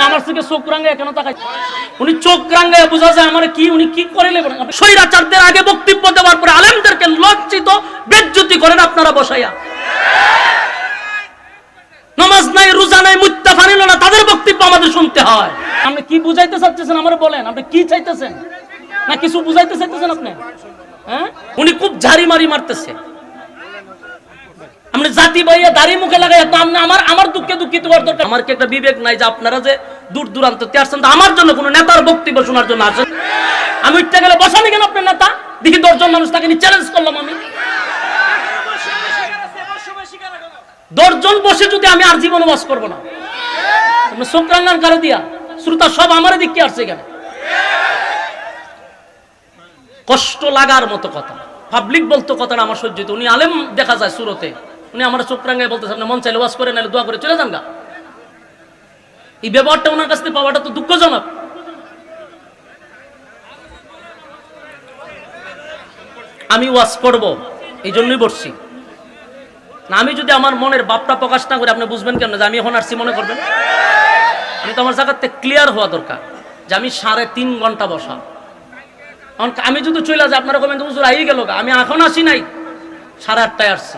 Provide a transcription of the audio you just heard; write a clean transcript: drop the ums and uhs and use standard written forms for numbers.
আমার থেকে চোখ রাঙ্গায় কেন তাকাই? উনি চোখ রাঙ্গায় বোঝা যায় আমার কি উনি কি করে নেবেন। স্বৈরাচারদের আগে বক্তব্য দেওয়ার পরে আলেমদেরকে লজ্জিত বেজ্জতি করেন আপনারা বসাইয়া। নামাজ নাই, রোজা নাই, মুত্তা ফানিল না, তাদের বক্তব্য আমাদের শুনতে হয়। আপনি কি বুঝাইতে চাচ্ছেন আমার বলেন? আপনি কি চাইতেছেন? না কিছু বুঝাইতে চাইতেছেন আপনি? হ্যাঁ, উনি খুব ঝাড়ি মারি মারতেছে। আপনি জাতি বাইয়া দাড়ি মুখে লাগাই তো আমার দুঃখে দুঃখিত হওয়ার দরকার। আমার কি একটা বিবেক নাই যে আপনারা যে দূর দূরান্ত আসছেন আমার জন্য কোন নেতার বক্তব্য শোনার জন্য আসেন? আমি উঠতে গেলে বসানি কেন আপনার নেতা? দেখি 10 জন মানুষ তাকে নিয়ে চ্যালেঞ্জ করলাম। আমি 10 জন বসে যদি আমি আর জীবন বাস করবো না, আপনি চোখ রাঙ্গান কারে দিয়া? শ্রোতা সব আমার দিকে আসছে কেন? কষ্ট লাগার মতো কথা পাবলিক বলতো, কথাটা আমার সহ্য হতো। উনি আলেম দেখা যায় সুরতে, উনি আমার চোখ রাঙ্গায় বলতেছে আপনি মন চাইলে ওয়াজ করে নাহলে দোয়া করে চলে যান গা। এই ব্যবহারটা ওনার কাছ থেকে পাওয়াটা তো দুঃখজনক। আমি ওয়াজ করব এই জন্যই বসছি না। আমি যদি আমার মনের ভাবটা প্রকাশ না করে আপনি বুঝবেন কেন যে আমি এখন আসছি মনে করবেন? আমি তো আমার জায়গাতে ক্লিয়ার হওয়া দরকার যে আমি 3.5 ঘন্টা বসা। আমি যদি চলে যাই আপনারা কমেন হুজুর আই গেল, আমি এখন আসি নাই, 8:30টায় আসছি।